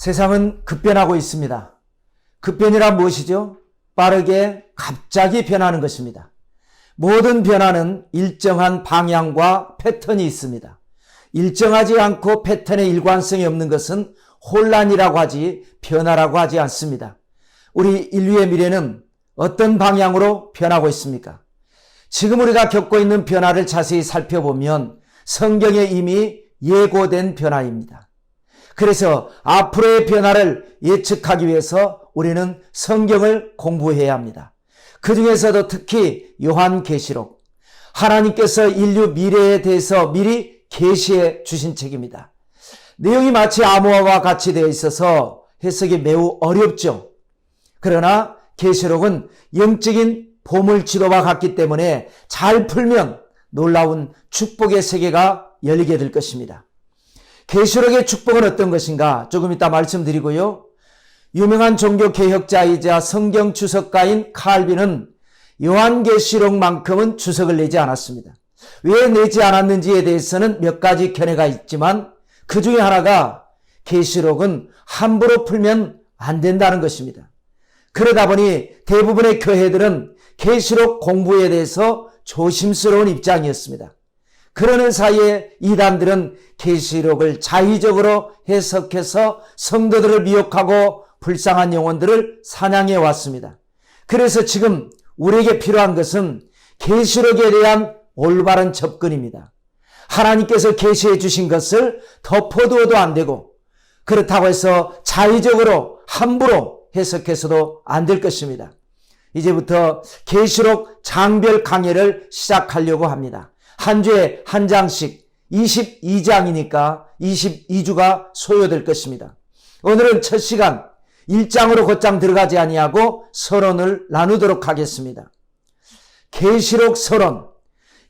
세상은 급변하고 있습니다. 급변이란 무엇이죠? 빠르게 갑자기 변하는 것입니다. 모든 변화는 일정한 방향과 패턴이 있습니다. 일정하지 않고 패턴의 일관성이 없는 것은 혼란이라고 하지 변화라고 하지 않습니다. 우리 인류의 미래는 어떤 방향으로 변하고 있습니까? 지금 우리가 겪고 있는 변화를 자세히 살펴보면 성경에 이미 예고된 변화입니다. 그래서 앞으로의 변화를 예측하기 위해서 우리는 성경을 공부해야 합니다. 그 중에서도 특히 요한계시록, 하나님께서 인류 미래에 대해서 미리 계시해 주신 책입니다. 내용이 마치 암호화와 같이 되어 있어서 해석이 매우 어렵죠. 그러나 계시록은 영적인 보물지도와 같기 때문에 잘 풀면 놀라운 축복의 세계가 열리게 될 것입니다. 계시록의 축복은 어떤 것인가? 조금 이따 말씀드리고요. 유명한 종교개혁자이자 성경 주석가인 칼빈은 요한계시록만큼은 주석을 내지 않았습니다. 왜 내지 않았는지에 대해서는 몇 가지 견해가 있지만 그 중에 하나가 계시록은 함부로 풀면 안 된다는 것입니다. 그러다 보니 대부분의 교회들은 계시록 공부에 대해서 조심스러운 입장이었습니다. 그러는 사이에 이단들은 계시록을 자의적으로 해석해서 성도들을 미혹하고 불쌍한 영혼들을 사냥해 왔습니다. 그래서 지금 우리에게 필요한 것은 계시록에 대한 올바른 접근입니다. 하나님께서 계시해 주신 것을 덮어두어도 안 되고 그렇다고 해서 자의적으로 함부로 해석해서도 안 될 것입니다. 이제부터 계시록 장별 강해를 시작하려고 합니다. 한 주에 한 장씩 22장이니까 22주가 소요될 것입니다. 오늘은 첫 시간 1장으로 곧장 들어가지 아니하고 서론을 나누도록 하겠습니다. 계시록 서론,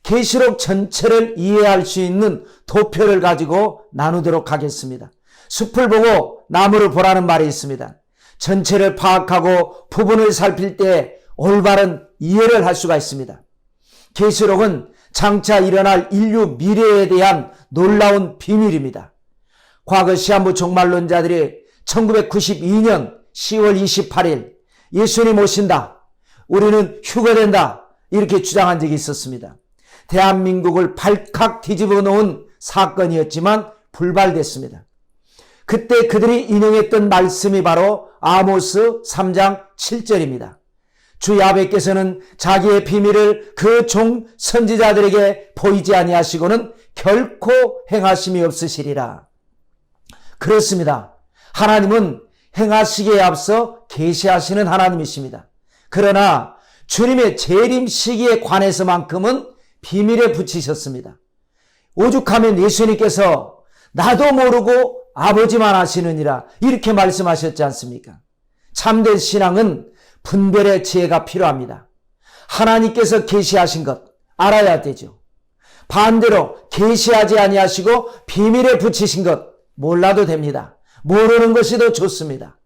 계시록 전체를 이해할 수 있는 도표를 가지고 나누도록 하겠습니다. 숲을 보고 나무를 보라는 말이 있습니다. 전체를 파악하고 부분을 살필 때 올바른 이해를 할 수가 있습니다. 계시록은 장차 일어날 인류 미래에 대한 놀라운 비밀입니다. 과거 시한부 종말론자들이 1992년 10월 28일 예수님 오신다, 우리는 휴거된다 이렇게 주장한 적이 있었습니다. 대한민국을 발칵 뒤집어 놓은 사건이었지만 불발됐습니다. 그때 그들이 인용했던 말씀이 바로 아모스 3장 7절입니다. 주 야훼께서는 자기의 비밀을 그 종 선지자들에게 보이지 아니하시고는 결코 행하심이 없으시리라. 그렇습니다. 하나님은 행하시기에 앞서 계시하시는 하나님이십니다. 그러나 주님의 재림 시기에 관해서만큼은 비밀에 붙이셨습니다. 오죽하면 예수님께서 나도 모르고 아버지만 아시느니라 이렇게 말씀하셨지 않습니까? 참된 신앙은 분별의 지혜가 필요합니다. 하나님께서 계시하신 것 알아야 되죠. 반대로 계시하지 아니하시고 비밀에 붙이신 것 몰라도 됩니다. 모르는 것이 더 좋습니다.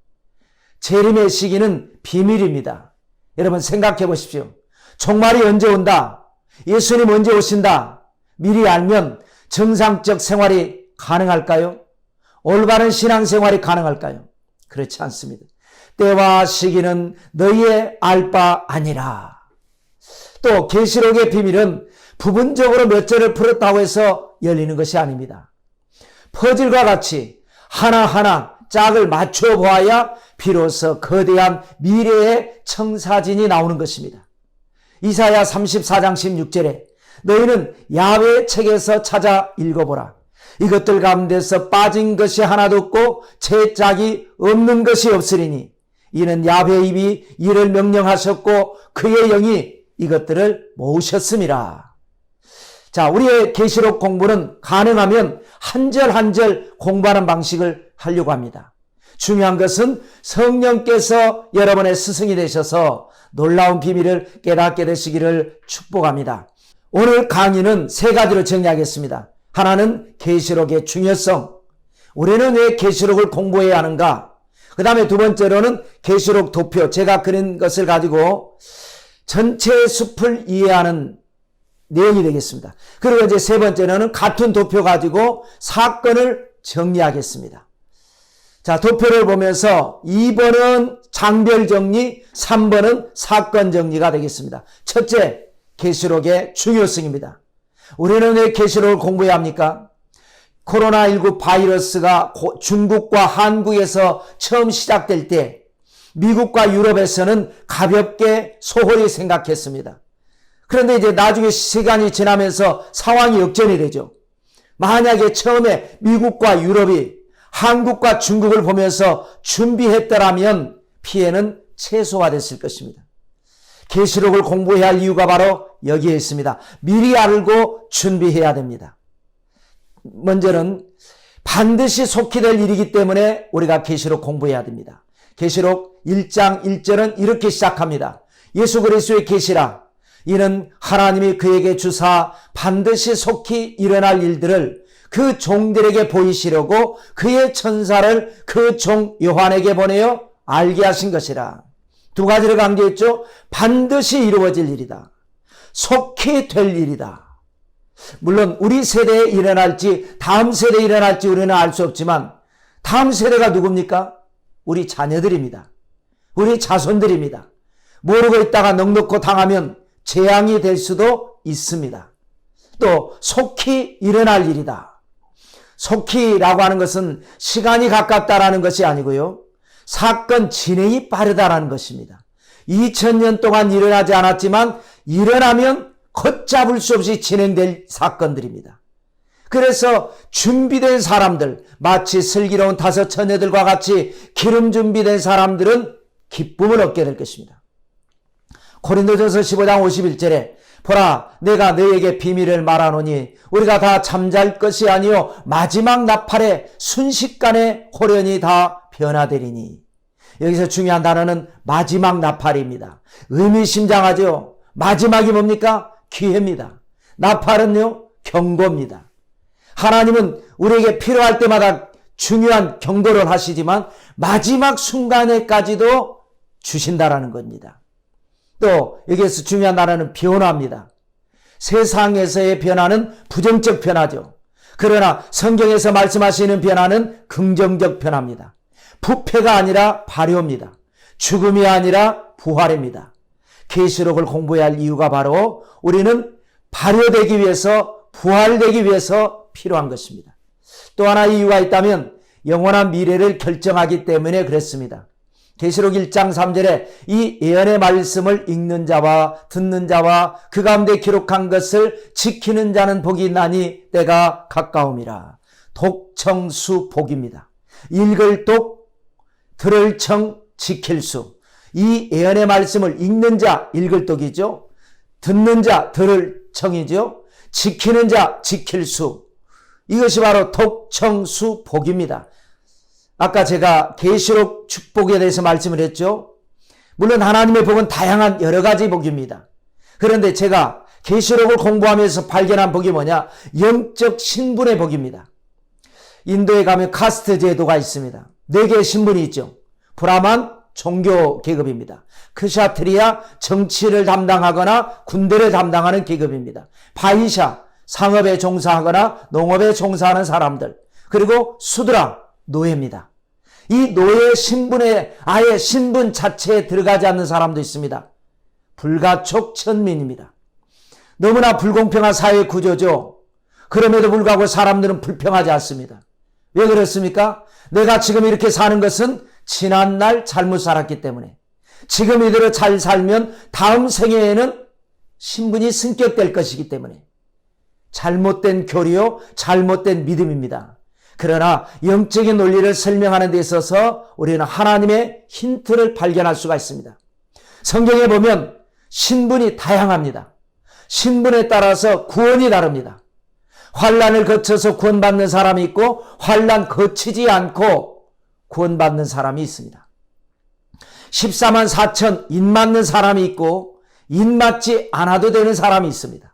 재림의 시기는 비밀입니다. 여러분 생각해 보십시오. 종말이 언제 온다? 예수님 언제 오신다? 미리 알면 정상적 생활이 가능할까요? 올바른 신앙생활이 가능할까요? 그렇지 않습니다. 때와 시기는 너희의 알 바 아니라. 또 계시록의 비밀은 부분적으로 몇 절을 풀었다고 해서 열리는 것이 아닙니다. 퍼즐과 같이 하나하나 짝을 맞춰 보아야 비로소 거대한 미래의 청사진이 나오는 것입니다. 이사야 34장 16절에 너희는 야훼의 책에서 찾아 읽어보라. 이것들 가운데서 빠진 것이 하나도 없고 제 짝이 없는 것이 없으리니 이는 야훼의 입이 이를 명령하셨고 그의 영이 이것들을 모으셨음이라. 자, 우리의 계시록 공부는 가능하면 한 절 한 절 공부하는 방식을 하려고 합니다. 중요한 것은 성령께서 여러분의 스승이 되셔서 놀라운 비밀을 깨닫게 되시기를 축복합니다. 오늘 강의는 세 가지로 정리하겠습니다. 하나는 계시록의 중요성. 우리는 왜 계시록을 공부해야 하는가? 그 다음에 두 번째로는 계시록 도표, 제가 그린 것을 가지고 전체 숲을 이해하는 내용이 되겠습니다. 그리고 이제 세 번째로는 같은 도표 가지고 사건을 정리하겠습니다. 자, 도표를 보면서 2번은 장별 정리, 3번은 사건 정리가 되겠습니다. 첫째, 계시록의 중요성입니다. 우리는 왜 계시록을 공부해야 합니까? 코로나19 바이러스가 중국과 한국에서 처음 시작될 때 미국과 유럽에서는 가볍게 소홀히 생각했습니다. 그런데 이제 나중에 시간이 지나면서 상황이 역전이 되죠. 만약에 처음에 미국과 유럽이 한국과 중국을 보면서 준비했더라면 피해는 최소화됐을 것입니다. 계시록을 공부해야 할 이유가 바로 여기에 있습니다. 미리 알고 준비해야 됩니다. 먼저는 반드시 속히 될 일이기 때문에 우리가 계시록 공부해야 됩니다. 계시록 1장 1절은 이렇게 시작합니다. 예수 그리스도의 계시라. 이는 하나님이 그에게 주사 반드시 속히 일어날 일들을 그 종들에게 보이시려고 그의 천사를 그 종 요한에게 보내어 알게 하신 것이라. 두 가지를 강조했죠. 반드시 이루어질 일이다. 속히 될 일이다. 물론 우리 세대에 일어날지 다음 세대에 일어날지 우리는 알 수 없지만 다음 세대가 누굽니까? 우리 자녀들입니다. 우리 자손들입니다. 모르고 있다가 넉넉고 당하면 재앙이 될 수도 있습니다. 또 속히 일어날 일이다. 속히라고 하는 것은 시간이 가깝다라는 것이 아니고요. 사건 진행이 빠르다라는 것입니다. 2000년 동안 일어나지 않았지만 일어나면 걷잡을 수 없이 진행될 사건들입니다. 그래서 준비된 사람들, 마치 슬기로운 5 처녀들과 같이 기름 준비된 사람들은 기쁨을 얻게 될 것입니다. 고린도전서 15장 51절에 보라 내가 너에게 비밀을 말하노니 우리가 다 잠잘 것이 아니요 마지막 나팔에 순식간에 호련히 다 변화되리니. 여기서 중요한 단어는 마지막 나팔입니다. 의미심장하죠. 마지막이 뭡니까? 기회입니다. 나팔은요 경고입니다. 하나님은 우리에게 필요할 때마다 중요한 경고를 하시지만 마지막 순간에까지도 주신다라는 겁니다. 또 여기에서 중요한 단어는 변화입니다. 세상에서의 변화는 부정적 변화죠. 그러나 성경에서 말씀하시는 변화는 긍정적 변화입니다. 부패가 아니라 발효입니다. 죽음이 아니라 부활입니다. 계시록을 공부해야 할 이유가 바로 우리는 발효되기 위해서 부활되기 위해서 필요한 것입니다. 또 하나 이유가 있다면 영원한 미래를 결정하기 때문에 그렇습니다. 계시록 1장 3절에 이 예언의 말씀을 읽는 자와 듣는 자와 그 가운데 기록한 것을 지키는 자는 복이 있나니 때가 가까움이라. 독청수 복입니다. 읽을 독, 들을 청, 지킬 수. 이 예언의 말씀을 읽는 자, 읽을 독이죠. 듣는 자, 들을 청이죠. 지키는 자, 지킬 수. 이것이 바로 독청수 복입니다. 아까 제가 계시록 축복에 대해서 말씀을 했죠. 물론 하나님의 복은 다양한 여러 가지 복입니다. 그런데 제가 계시록을 공부하면서 발견한 복이 뭐냐? 영적 신분의 복입니다. 인도에 가면 카스트 제도가 있습니다. 4개의 신분이 있죠. 브라만 종교 계급입니다. 크샤트리아 정치를 담당하거나 군대를 담당하는 계급입니다. 바이샤 상업에 종사하거나 농업에 종사하는 사람들. 그리고 수드라 노예입니다. 이 노예 신분에 아예 신분 자체에 들어가지 않는 사람도 있습니다. 불가촉 천민입니다. 너무나 불공평한 사회 구조죠. 그럼에도 불구하고 사람들은 불평하지 않습니다. 왜 그렇습니까? 내가 지금 이렇게 사는 것은 지난날 잘못 살았기 때문에 지금 이대로 잘 살면 다음 생애에는 신분이 승격될 것이기 때문에 잘못된 교리요, 잘못된 믿음입니다. 그러나 영적인 논리를 설명하는 데 있어서 우리는 하나님의 힌트를 발견할 수가 있습니다. 성경에 보면 신분이 다양합니다. 신분에 따라서 구원이 다릅니다. 환난을 거쳐서 구원받는 사람이 있고 환난 거치지 않고 구원받는 사람이 있습니다. 14만 4천 인 맞는 사람이 있고 인 맞지 않아도 되는 사람이 있습니다.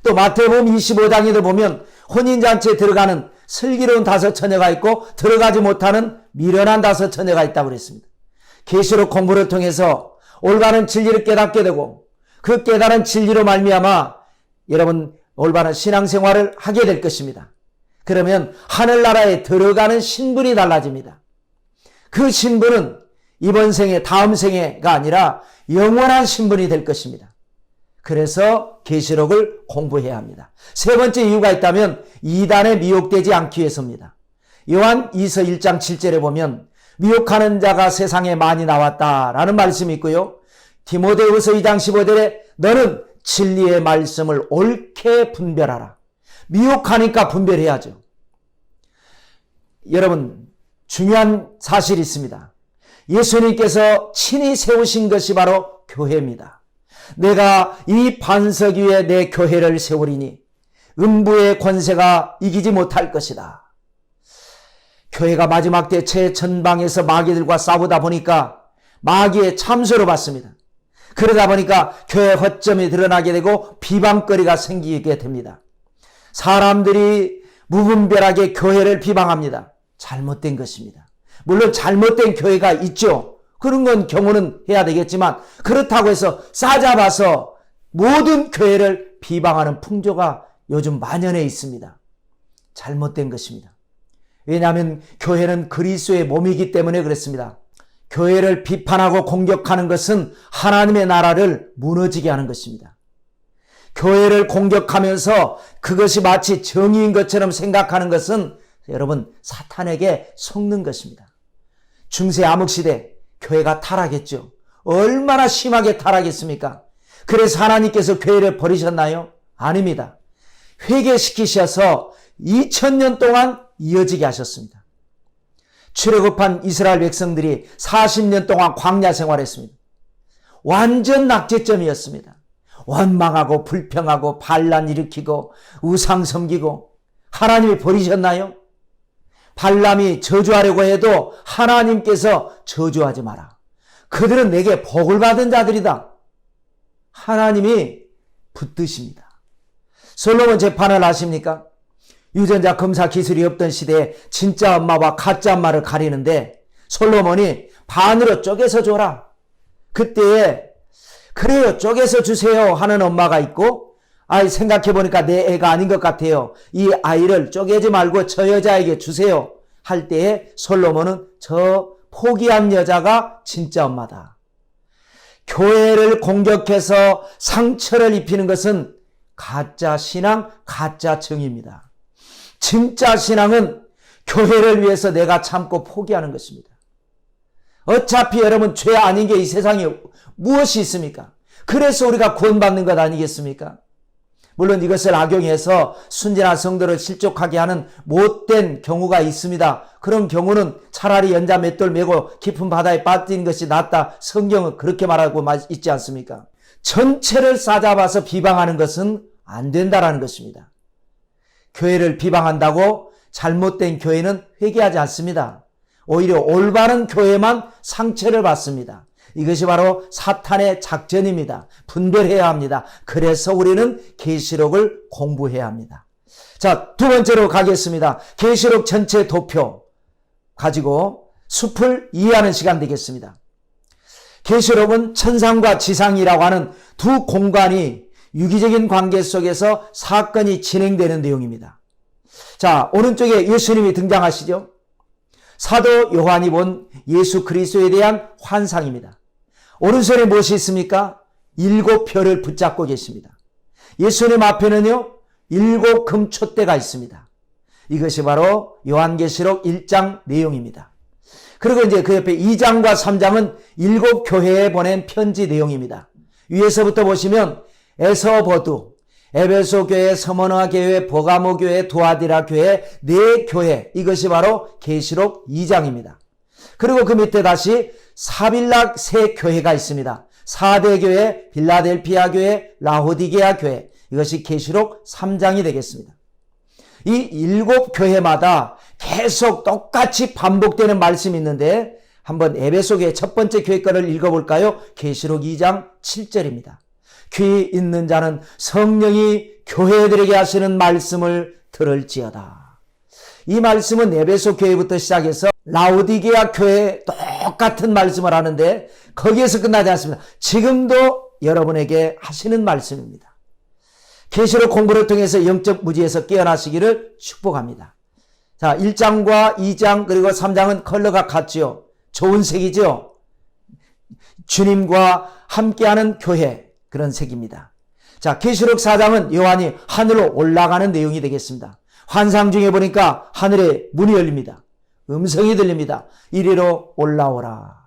또 마태복음 25장에도 보면 혼인잔치에 들어가는 슬기로운 5 처녀가 있고 들어가지 못하는 미련한 5 처녀가 있다고 그랬습니다. 계시록 공부를 통해서 올바른 진리를 깨닫게 되고 그 깨달은 진리로 말미암아 여러분 올바른 신앙생활을 하게 될 것입니다. 그러면 하늘나라에 들어가는 신분이 달라집니다. 그 신분은 이번 생에 다음 생애가 아니라 영원한 신분이 될 것입니다. 그래서 계시록을 공부해야 합니다. 세 번째 이유가 있다면 이단에 미혹되지 않기 위해서입니다. 요한 2서 1장 7절에 보면 미혹하는 자가 세상에 많이 나왔다라는 말씀이 있고요. 디모데후서 2장 15절에 너는 진리의 말씀을 옳게 분별하라. 미혹하니까 분별해야죠. 여러분, 중요한 사실이 있습니다. 예수님께서 친히 세우신 것이 바로 교회입니다. 내가 이 반석 위에 내 교회를 세우리니 음부의 권세가 이기지 못할 것이다. 교회가 마지막 때 최전방에서 마귀들과 싸우다 보니까 마귀의 참소를 받습니다. 그러다 보니까 교회 허점이 드러나게 되고 비방거리가 생기게 됩니다. 사람들이 무분별하게 교회를 비방합니다. 잘못된 것입니다. 물론 잘못된 교회가 있죠. 그런 건 경고는 해야 되겠지만 그렇다고 해서 싸잡아서 모든 교회를 비방하는 풍조가 요즘 만연해 있습니다. 잘못된 것입니다. 왜냐하면 교회는 그리스도의 몸이기 때문에 그렇습니다. 교회를 비판하고 공격하는 것은 하나님의 나라를 무너지게 하는 것입니다. 교회를 공격하면서 그것이 마치 정의인 것처럼 생각하는 것은 여러분 사탄에게 속는 것입니다. 중세 암흑시대 교회가 타락했죠. 얼마나 심하게 타락했습니까? 그래서 하나님께서 교회를 버리셨나요? 아닙니다. 회개시키셔서 2000년 동안 이어지게 하셨습니다. 출애굽한 이스라엘 백성들이 40년 동안 광야 생활했습니다. 완전 낙제점이었습니다. 원망하고 불평하고 반란 일으키고 우상 섬기고 하나님이 버리셨나요? 발람이 저주하려고 해도 하나님께서 저주하지 마라. 그들은 내게 복을 받은 자들이다. 하나님이 붙드십니다. 솔로몬 재판을 아십니까? 유전자 검사 기술이 없던 시대에 진짜 엄마와 가짜 엄마를 가리는데 솔로몬이 반으로 쪼개서 줘라. 그때에 그래요 쪼개서 주세요 하는 엄마가 있고 생각해보니까 내 애가 아닌 것 같아요. 이 아이를 쪼개지 말고 저 여자에게 주세요 할 때에 솔로몬은 저 포기한 여자가 진짜 엄마다. 교회를 공격해서 상처를 입히는 것은 가짜 신앙, 가짜 정의입니다. 진짜 신앙은 교회를 위해서 내가 참고 포기하는 것입니다. 어차피 여러분 죄 아닌 게 이 세상에 무엇이 있습니까? 그래서 우리가 구원받는 것 아니겠습니까? 물론 이것을 악용해서 순진한 성도를 실족하게 하는 못된 경우가 있습니다. 그런 경우는 차라리 연자 맷돌 메고 깊은 바다에 빠뜨리는 것이 낫다. 성경은 그렇게 말하고 있지 않습니까? 전체를 싸잡아서 비방하는 것은 안 된다라는 것입니다. 교회를 비방한다고 잘못된 교회는 회개하지 않습니다. 오히려 올바른 교회만 상처를 받습니다. 이것이 바로 사탄의 작전입니다. 분별해야 합니다. 그래서 우리는 계시록을 공부해야 합니다. 자, 두 번째로 가겠습니다. 계시록 전체 도표 가지고 숲을 이해하는 시간 되겠습니다. 계시록은 천상과 지상이라고 하는 두 공간이 유기적인 관계 속에서 사건이 진행되는 내용입니다. 자, 오른쪽에 예수님이 등장하시죠. 사도 요한이 본 예수 그리스도에 대한 환상입니다. 오른손에 무엇이 있습니까? 7별을 붙잡고 계십니다. 예수님 앞에는요 7 금촛대가 있습니다. 이것이 바로 요한계시록 1장 내용입니다. 그리고 이제 그 옆에 2장과 3장은 7 교회에 보낸 편지 내용입니다. 위에서부터 보시면 에서보두, 에베소 교회, 서머나 교회, 버가모 교회, 두아디라 교회, 네 교회, 이것이 바로 계시록 2장입니다. 그리고 그 밑에 다시 사빌락 세 교회가 있습니다. 사대 교회, 빌라델피아 교회, 라호디게아 교회, 이것이 계시록 3장이 되겠습니다. 이 7 교회마다 계속 똑같이 반복되는 말씀이 있는데 한번 에베소 교회 첫 번째 교회 거를 읽어볼까요? 계시록 2장 7절입니다. 귀 있는 자는 성령이 교회들에게 하시는 말씀을 들을지어다. 이 말씀은 에베소 교회부터 시작해서 라오디게아 교회에 똑같은 말씀을 하는데 거기에서 끝나지 않습니다. 지금도 여러분에게 하시는 말씀입니다. 계시록 공부를 통해서 영적 무지에서 깨어나시기를 축복합니다. 자, 1장과 2장 그리고 3장은 컬러가 같지요. 좋은 색이죠. 주님과 함께하는 교회, 그런 색입니다. 자, 계시록 4장은 요한이 하늘로 올라가는 내용이 되겠습니다. 환상 중에 보니까 하늘에 문이 열립니다. 음성이 들립니다. 이리로 올라오라.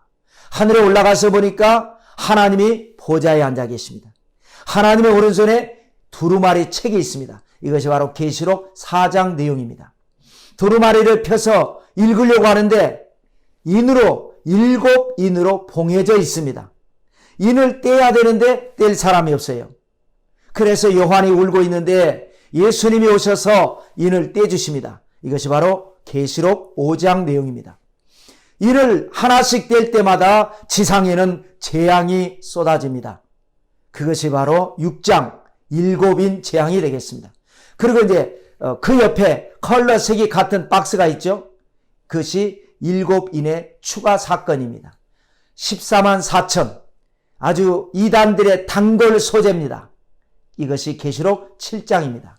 하늘에 올라가서 보니까 하나님이 보좌에 앉아 계십니다. 하나님의 오른손에 두루마리 책이 있습니다. 이것이 바로 계시록 4장 내용입니다. 두루마리를 펴서 읽으려고 하는데 인으로 7인으로 봉해져 있습니다. 인을 떼야 되는데 뗄 사람이 없어요. 그래서 요한이 울고 있는데 예수님이 오셔서 인을 떼주십니다. 이것이 바로 계시록 5장 내용입니다. 인을 하나씩 뗄 때마다 지상에는 재앙이 쏟아집니다. 그것이 바로 6장 7인 재앙이 되겠습니다. 그리고 이제 그 옆에 컬러색이 같은 박스가 있죠. 그것이 7인의 추가 사건입니다. 14만 4천, 아주 이단들의 단골 소재입니다. 이것이 계시록 7장입니다.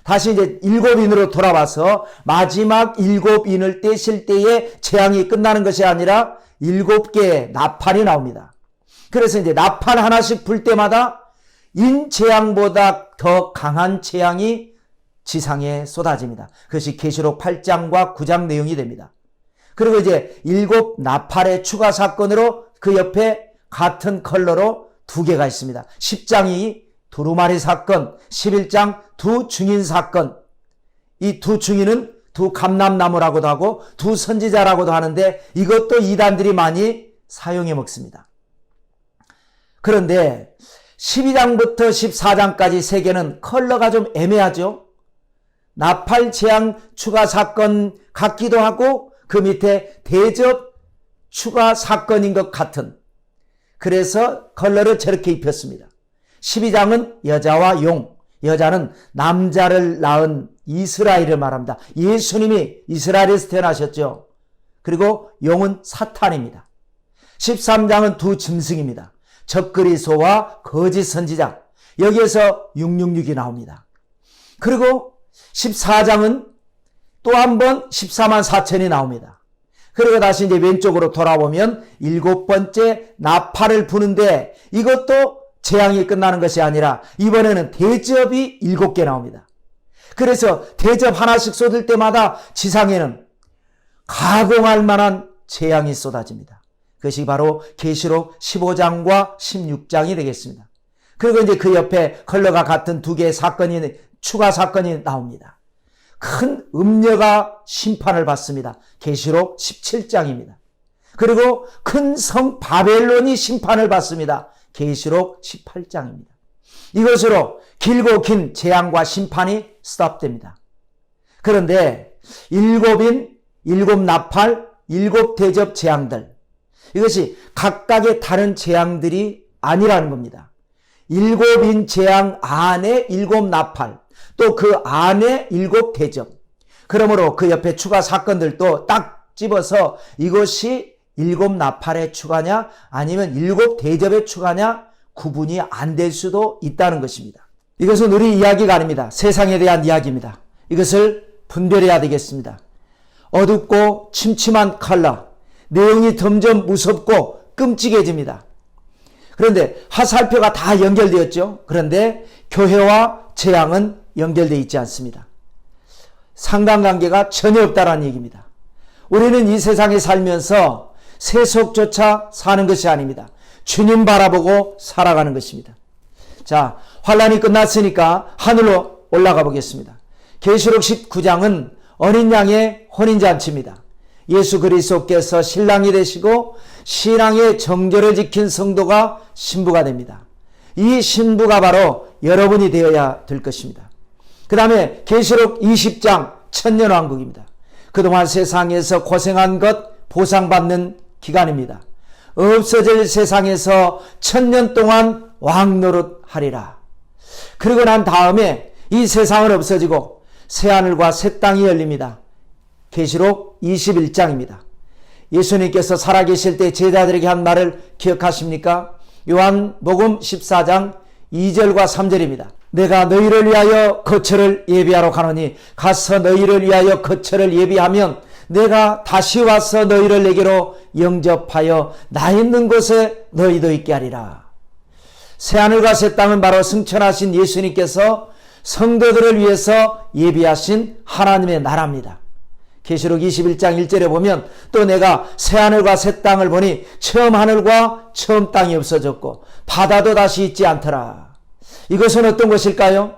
다시 이제 7인으로 돌아와서 마지막 7인을 떼실 때에 재앙이 끝나는 것이 아니라 7개의 나팔이 나옵니다. 그래서 이제 나팔 하나씩 불 때마다 인 재앙보다 더 강한 재앙이 지상에 쏟아집니다. 그것이 계시록 8장과 9장 내용이 됩니다. 그리고 이제 7 나팔의 추가 사건으로 그 옆에 같은 컬러로 2개가 있습니다. 10장이 두루마리 사건, 11장 두 증인 사건. 이 두 증인은 두 감람나무라고도 하고 두 선지자라고도 하는데 이것도 이단들이 많이 사용해 먹습니다. 그런데 12장부터 14장까지 3개는 컬러가 좀 애매하죠. 나팔 재앙 추가 사건 같기도 하고 그 밑에 대접 추가 사건인 것 같은, 그래서 컬러를 저렇게 입혔습니다. 12장은 여자와 용, 여자는 남자를 낳은 이스라엘을 말합니다. 예수님이 이스라엘에서 태어나셨죠. 그리고 용은 사탄입니다. 13장은 두 짐승입니다. 적그리스도와 거짓 선지자, 여기에서 666이 나옵니다. 그리고 14장은 또 한 번 14만 4천이 나옵니다. 그리고 다시 이제 왼쪽으로 돌아보면 7번째 나팔을 부는데 이것도 재앙이 끝나는 것이 아니라 이번에는 대접이 7개 나옵니다. 그래서 대접 하나씩 쏟을 때마다 지상에는 가공할 만한 재앙이 쏟아집니다. 그것이 바로 계시록 15장과 16장이 되겠습니다. 그리고 이제 그 옆에 컬러가 같은 2개의 사건이, 추가 사건이 나옵니다. 큰 음녀가 심판을 받습니다. 계시록 17장입니다. 그리고 큰 성 바벨론이 심판을 받습니다. 계시록 18장입니다. 이것으로 길고 긴 재앙과 심판이 스톱됩니다. 그런데 7인, 7 나팔, 7 대접 재앙들, 이것이 각각의 다른 재앙들이 아니라는 겁니다. 7인 재앙 안에 7 나팔, 또 그 안에 7 대접. 그러므로 그 옆에 추가 사건들도 딱 집어서 이것이 7 나팔의 추가냐 아니면 7 대접의 추가냐 구분이 안 될 수도 있다는 것입니다. 이것은 우리 이야기가 아닙니다. 세상에 대한 이야기입니다. 이것을 분별해야 되겠습니다. 어둡고 침침한 컬러, 내용이 점점 무섭고 끔찍해집니다. 그런데 화살표가 다 연결되었죠. 그런데 교회와 재앙은 연결되어 있지 않습니다. 상관관계가 전혀 없다는 얘기입니다. 우리는 이 세상에 살면서 세속조차 사는 것이 아닙니다. 주님 바라보고 살아가는 것입니다. 자, 환란이 끝났으니까 하늘로 올라가 보겠습니다. 계시록 19장은 어린 양의 혼인잔치입니다. 예수 그리스도께서 신랑이 되시고 신앙의 정결을 지킨 성도가 신부가 됩니다. 이 신부가 바로 여러분이 되어야 될 것입니다. 그 다음에 계시록 20장 천년왕국입니다. 그동안 세상에서 고생한 것 보상받는 기간입니다. 없어질 세상에서 1000년 동안 왕노릇하리라. 그리고 난 다음에 이 세상은 없어지고 새하늘과 새 땅이 열립니다. 계시록 21장입니다. 예수님께서 살아계실 때 제자들에게 한 말을 기억하십니까? 요한복음 14장 2절과 3절입니다. 내가 너희를 위하여 거처를 예비하러 가노니 가서 너희를 위하여 거처를 예비하면 내가 다시 와서 너희를 내게로 영접하여 나 있는 곳에 너희도 있게 하리라. 새하늘과 새 땅은 바로 승천하신 예수님께서 성도들을 위해서 예비하신 하나님의 나라입니다. 계시록 21장 1절에 보면 또 내가 새하늘과 새 땅을 보니 처음 하늘과 처음 땅이 없어졌고 바다도 다시 있지 않더라. 이것은 어떤 것일까요?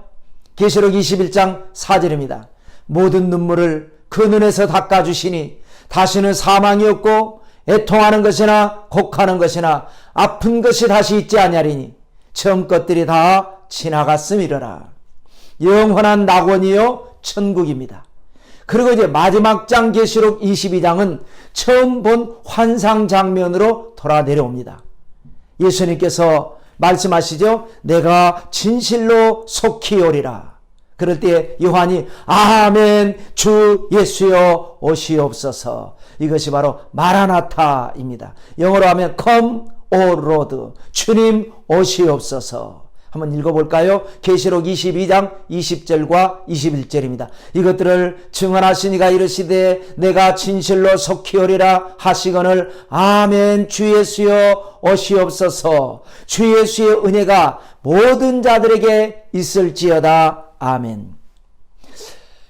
계시록 21장 4절입니다. 모든 눈물을 그 눈에서 닦아주시니 다시는 사망이 없고 애통하는 것이나 곡하는 것이나 아픈 것이 다시 있지 아니하리니 처음 것들이 다 지나갔음이러라. 영원한 낙원이요 천국입니다. 그리고 이제 마지막 장 계시록 22장은 처음 본 환상 장면으로 돌아 내려옵니다. 예수님께서 말씀하시죠. 내가 진실로 속히 오리라. 그럴 때 요한이 아멘 주 예수여 오시옵소서. 이것이 바로 마라나타입니다. 영어로 하면 come o Lord. 주님 오시옵소서. 한번 읽어볼까요? 계시록 22장 20절과 21절입니다. 이것들을 증언하시니가 이르시되 내가 진실로 속히 오리라 하시거늘 아멘 주 예수여 오시옵소서. 주 예수의 은혜가 모든 자들에게 있을지어다. 아멘.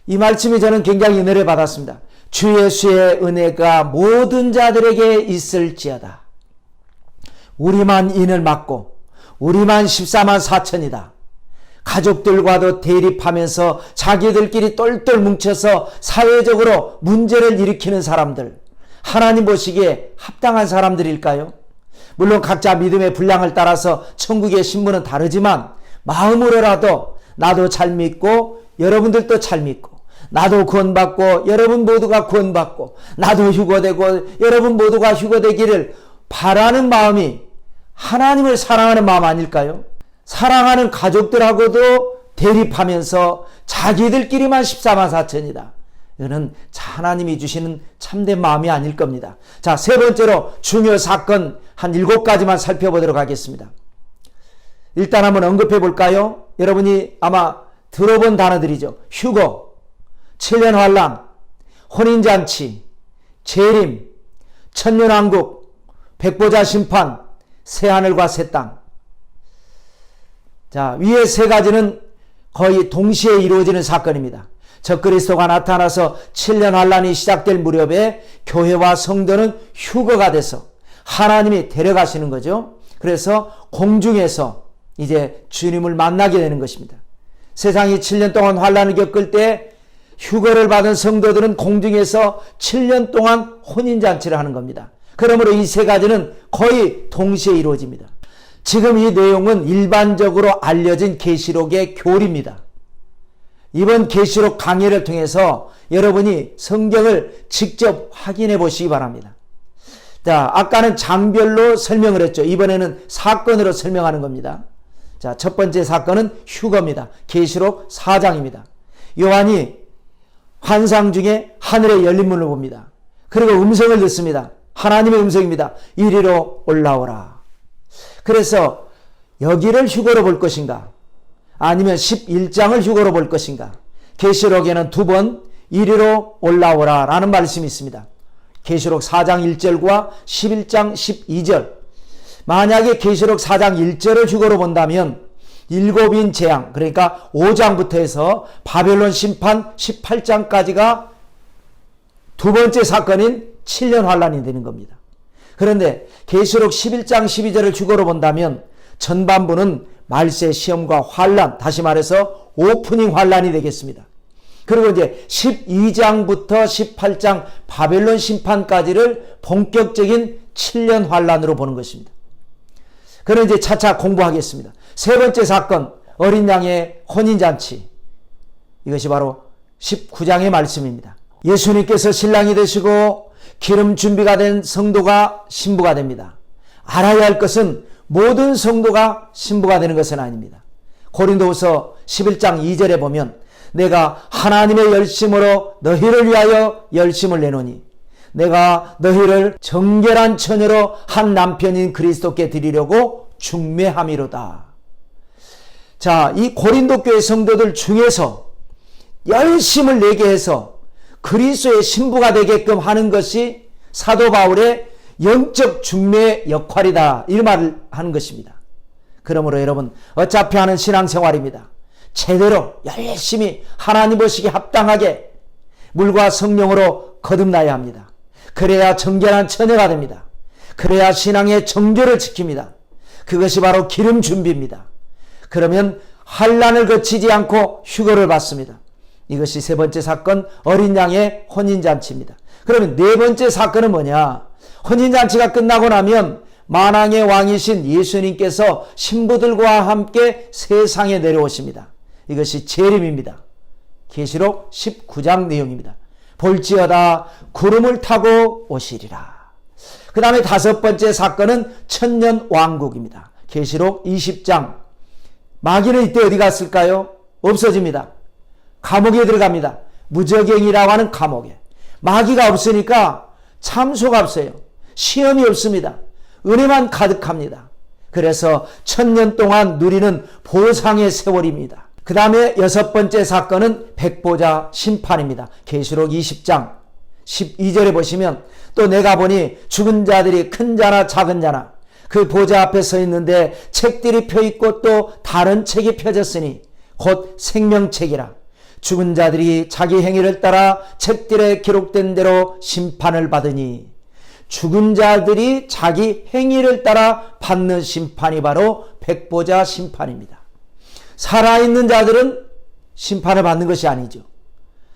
이 말씀이 저는 굉장히 은혜를 받았습니다. 주 예수의 은혜가 모든 자들에게 있을지어다. 우리만 인을 맞고 우리만 14만 4천이다. 가족들과도 대립하면서 자기들끼리 똘똘 뭉쳐서 사회적으로 문제를 일으키는 사람들, 하나님 보시기에 합당한 사람들일까요? 물론 각자 믿음의 분량을 따라서 천국의 신분은 다르지만 마음으로라도 나도 잘 믿고 여러분들도 잘 믿고 나도 구원받고 여러분 모두가 구원받고 나도 휴거되고 여러분 모두가 휴거되기를 바라는 마음이 하나님을 사랑하는 마음 아닐까요? 사랑하는 가족들하고도 대립하면서 자기들끼리만 14만 4천이다. 이거는 하나님이 주시는 참된 마음이 아닐 겁니다. 자, 세 번째로 중요 사건 한 7가지만 살펴보도록 하겠습니다. 일단 한번 언급해 볼까요? 여러분이 아마 들어본 단어들이죠. 휴거, 7년 환란, 혼인잔치, 재림, 천년왕국, 백보자 심판, 새하늘과 새 땅. 자, 위에 세 가지는 거의 동시에 이루어지는 사건입니다. 적그리스도가 나타나서 7년 환란이 시작될 무렵에 교회와 성도는 휴거가 돼서 하나님이 데려가시는 거죠. 그래서 공중에서 이제 주님을 만나게 되는 것입니다. 세상이 7년 동안 환란을 겪을 때 휴거를 받은 성도들은 공중에서 7년 동안 혼인잔치를 하는 겁니다. 그러므로 이 세 가지는 거의 동시에 이루어집니다. 지금 이 내용은 일반적으로 알려진 계시록의 교리입니다. 이번 계시록 강의를 통해서 여러분이 성경을 직접 확인해 보시기 바랍니다. 자, 아까는 장별로 설명을 했죠. 이번에는 사건으로 설명하는 겁니다. 자, 첫 번째 사건은 휴거입니다. 계시록 4장입니다. 요한이 환상 중에 하늘의 열린 문을 봅니다. 그리고 음성을 듣습니다. 하나님의 음성입니다. 이리로 올라오라. 그래서 여기를 휴거로 볼 것인가? 아니면 11장을 휴거로 볼 것인가? 계시록에는 2번 이리로 올라오라 라는 말씀이 있습니다. 계시록 4장 1절과 11장 12절. 만약에 계시록 4장 1절을 휴거로 본다면 일곱인 재앙, 그러니까 5장부터 해서 바벨론 심판 18장까지가 두 번째 사건인 7년 환란이 되는 겁니다. 그런데 계시록 11장 12절을 휴거로 본다면 전반부는 말세 시험과 환란, 다시 말해서 오프닝 환란이 되겠습니다. 그리고 이제 12장부터 18장 바벨론 심판까지를 본격적인 7년 환란으로 보는 것입니다. 그럼 이제 차차 공부하겠습니다. 세 번째 사건, 어린 양의 혼인잔치. 이것이 바로 19장의 말씀입니다. 예수님께서 신랑이 되시고 기름 준비가 된 성도가 신부가 됩니다. 알아야 할 것은 모든 성도가 신부가 되는 것은 아닙니다. 고린도후서 11장 2절에 보면 내가 하나님의 열심으로 너희를 위하여 열심을 내노니 내가 너희를 정결한 처녀로 한 남편인 그리스도께 드리려고 중매함이로다. 자, 이 고린도 교회 성도들 중에서 열심을 내게 해서 그리스도의 신부가 되게끔 하는 것이 사도 바울의 영적 중매의 역할이다, 이 말을 하는 것입니다. 그러므로 여러분, 어차피 하는 신앙생활입니다. 제대로 열심히 하나님 보시기에 합당하게 물과 성령으로 거듭나야 합니다. 그래야 정결한 처녀가 됩니다. 그래야 신앙의 정조를 지킵니다. 그것이 바로 기름 준비입니다. 그러면 환난을 거치지 않고 휴거를 받습니다. 이것이 세 번째 사건, 어린 양의 혼인잔치입니다. 그러면 네 번째 사건은 뭐냐? 혼인잔치가 끝나고 나면 만왕의 왕이신 예수님께서 신부들과 함께 세상에 내려오십니다. 이것이 재림입니다. 계시록 19장 내용입니다. 볼지어다 구름을 타고 오시리라. 그 다음에 다섯 번째 사건은 천년왕국입니다. 계시록 20장. 마귀는 이때 어디 갔을까요? 없어집니다. 감옥에 들어갑니다. 무저갱이라고 하는 감옥에. 마귀가 없으니까 참소가 없어요. 시험이 없습니다. 은혜만 가득합니다. 그래서 1000년 동안 누리는 보상의 세월입니다. 그 다음에 여섯 번째 사건은 백보자 심판입니다. 계시록 20장 12절에 보시면 또 내가 보니 죽은 자들이 큰 자나 작은 자나 그 보좌 앞에 서 있는데 책들이 펴있고 또 다른 책이 펴졌으니 곧 생명책이라. 죽은 자들이 자기 행위를 따라 책들에 기록된 대로 심판을 받으니, 죽은 자들이 자기 행위를 따라 받는 심판이 바로 백보자 심판입니다. 살아있는 자들은 심판을 받는 것이 아니죠.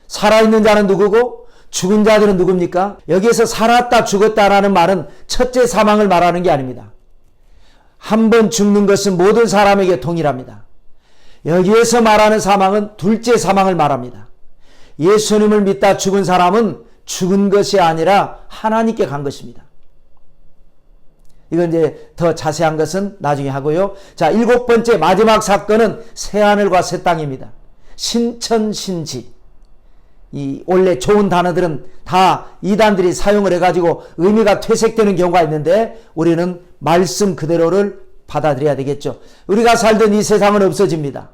살아있는 자는 누구고 죽은 자들은 누굽니까? 여기에서 살았다 죽었다라는 말은 첫째 사망을 말하는 게 아닙니다. 한 번 죽는 것은 모든 사람에게 동일합니다. 여기에서 말하는 사망은 둘째 사망을 말합니다. 예수님을 믿다 죽은 사람은 죽은 것이 아니라 하나님께 간 것입니다. 이건 이제 더 자세한 것은 나중에 하고요. 자, 일곱 번째 마지막 사건은 새하늘과 새 땅입니다. 신천신지. 이 원래 좋은 단어들은 다 이단들이 사용을 해가지고 의미가 퇴색되는 경우가 있는데 우리는 말씀 그대로를 받아들여야 되겠죠. 우리가 살던 이 세상은 없어집니다.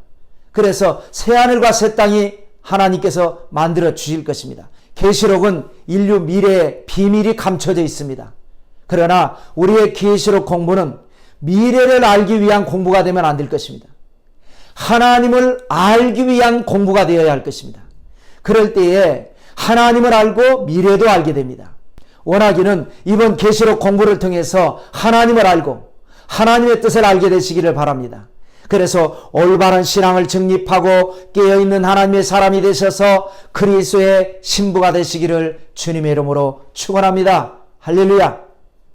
그래서 새하늘과 새 땅이 하나님께서 만들어 주실 것입니다. 계시록은 인류 미래의 비밀이 감춰져 있습니다. 그러나 우리의 계시록 공부는 미래를 알기 위한 공부가 되면 안 될 것입니다. 하나님을 알기 위한 공부가 되어야 할 것입니다. 그럴 때에 하나님을 알고 미래도 알게 됩니다. 원하기는 이번 계시록 공부를 통해서 하나님을 알고 하나님의 뜻을 알게 되시기를 바랍니다. 그래서 올바른 신앙을 정립하고 깨어있는 하나님의 사람이 되셔서 그리스도의 신부가 되시기를 주님의 이름으로 축원합니다. 할렐루야.